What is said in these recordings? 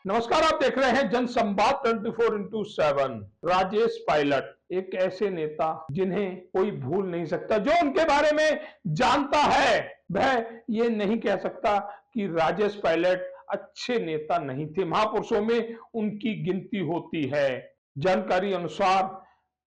नमस्कार, आप देख रहे हैं जनसंवाद 24x7। राजेश पायलट एक ऐसे नेता जिन्हें कोई भूल नहीं सकता। जो उनके बारे में जानता है वह ये नहीं कह सकता कि राजेश पायलट अच्छे नेता नहीं थे। महापुरुषों में उनकी गिनती होती है। जानकारी अनुसार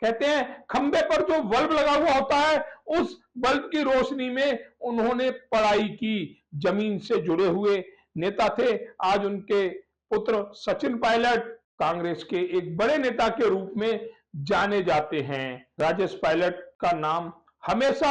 कहते हैं खंबे पर जो बल्ब लगा हुआ होता है उस बल्ब की रोशनी में उन्होंने पढ़ाई की। जमीन से जुड़े हुए नेता थे। आज उनके पुत्र सचिन पायलट कांग्रेस के एक बड़े नेता के रूप में जाने जाते हैं। राजेश पायलट का नाम हमेशा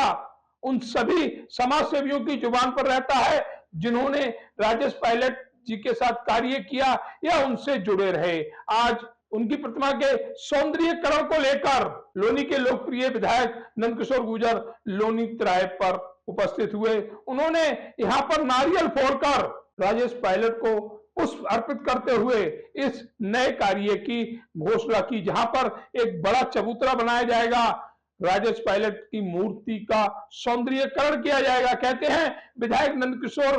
उन सभी समाज सेवियों की जुबान पर रहता है जिन्होंने राजेश पायलट जी के साथ कार्य किया या उनसे जुड़े रहे। आज उनकी प्रतिमा के सौंदर्यीकरण को लेकर लोनी के लोकप्रिय विधायक नंदकिशोर गुर्जर लोनी तिराहे पर उपस्थित हुए। उन्होंने यहां पर नारियल फोड़कर राजेश पायलट को पुष्प अर्पित करते हुए इस नए कार्य की घोषणा की, जहां पर एक बड़ा चबूतरा बनाया जाएगा। राजेश पायलट की मूर्ति का सौंदर्यीकरण किया जाएगा। कहते हैं विधायक नंदकिशोर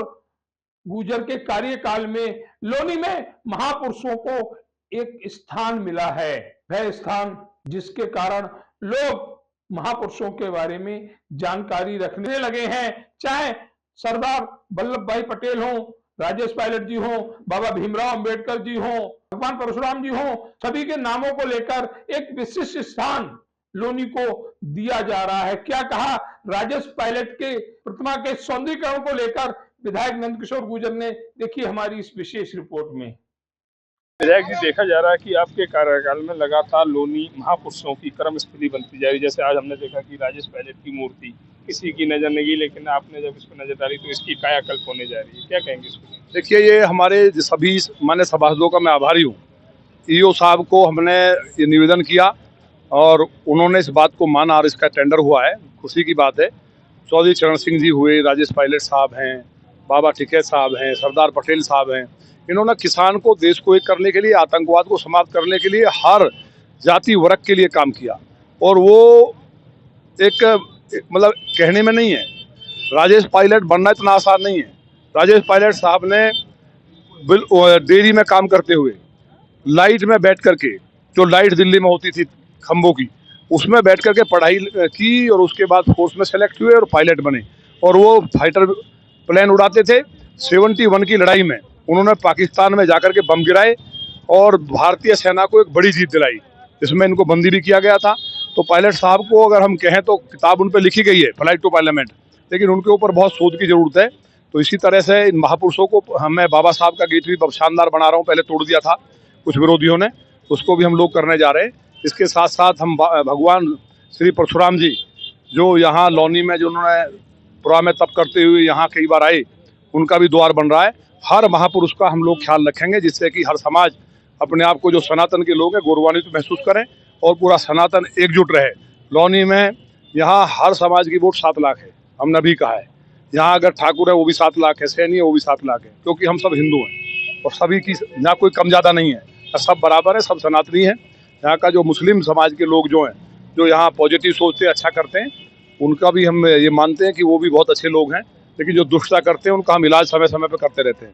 गुर्जर के कार्यकाल में लोनी में महापुरुषों को एक स्थान मिला है। वह स्थान जिसके कारण लोग महापुरुषों के बारे में जानकारी रखने लगे हैं। चाहे सरदार वल्लभ भाई पटेल हो, राजेश पायलट जी हो, बाबा भीमराव अंबेडकर जी हो, भगवान परशुराम जी हो, सभी के नामों को लेकर एक विशिष्ट स्थान लोनी को दिया जा रहा है। क्या कहा राजेश पायलट के प्रतिमा के सौंदर्यीकरण को लेकर विधायक नंदकिशोर गुर्जर ने, देखिए हमारी इस विशेष रिपोर्ट में। विधायक जी, देखा जा रहा है कि आपके कार्यकाल में लगातार लोनी महापुरुषों की कर्मस्थली बनती जा रही है। जैसे आज हमने देखा कि राजेश पायलट की मूर्ति किसी की नजर नहीं गई, लेकिन आपने जब इस पर नजर डाली तो इसकी कायाकल्प होने जा रही है। क्या कहेंगे इसको? देखिए, ये हमारे सभी मान्य सभासदों का मैं आभारी हूँ। ईओ साहब को हमने ये निवेदन किया और उन्होंने इस बात को माना और इसका टेंडर हुआ है। खुशी की बात है। चौधरी चरण सिंह जी हुए, राजेश पायलट साहब हैं, बाबा टिकैत साहब हैं, सरदार पटेल साहब हैं। इन्होंने किसान को, देश को एक करने के लिए, आतंकवाद को समाप्त करने के लिए हर जाति वर्ग के लिए काम किया। और वो एक मतलब कहने में नहीं है, राजेश पायलट बनना इतना आसान नहीं है। राजेश पायलट साहब ने डेयरी में काम करते हुए लाइट में बैठ करके, जो लाइट दिल्ली में होती थी खंभों की, उसमें बैठ करके पढ़ाई की और उसके बाद फोर्स में सेलेक्ट हुए और पायलट बने। और वो फाइटर प्लेन उड़ाते थे। 71 की लड़ाई में उन्होंने पाकिस्तान में जाकर के बम गिराए और भारतीय सेना को एक बड़ी जीत दिलाई, जिसमें इनको बंदी भी किया गया था। तो पायलट साहब को अगर हम कहें तो किताब उन पर लिखी गई है, फ्लाइट टू पार्लियामेंट, लेकिन उनके ऊपर बहुत शोध की जरूरत है। तो इसी तरह से इन महापुरुषों को, मैं बाबा साहब का गेट भी शानदार बना रहा हूँ। पहले तोड़ दिया था कुछ विरोधियों ने, उसको भी हम लोग करने जा रहे हैं। इसके साथ साथ हम भगवान श्री परशुराम जी, जो यहाँ लोनी में, जो उन्होंने पुरा में तप करते हुए यहाँ कई बार आए, उनका भी द्वार बन रहा है। हर महापुरुष का हम लोग ख्याल रखेंगे, जिससे कि हर समाज अपने आप को, जो सनातन के लोग हैं, गौरवान्वित महसूस करें और पूरा सनातन एकजुट रहे। लोनी में यहाँ हर समाज की वोट 7 लाख है, हमने भी कहा है। यहाँ अगर ठाकुर है वो भी 7 लाख है, सैनी है वो भी 7 लाख है, क्योंकि हम सब हिंदू हैं और सभी की यहाँ कोई कम ज़्यादा नहीं है, सब बराबर है, सब सनातनी है। यहाँ का जो मुस्लिम समाज के लोग जो हैं, जो यहाँ पॉजिटिव सोचते हैं, अच्छा करते हैं, उनका भी हम ये मानते हैं कि वो भी बहुत अच्छे लोग हैं। लेकिन जो दुष्टता करते हैं उनका हम इलाज समय समय पर करते रहते हैं।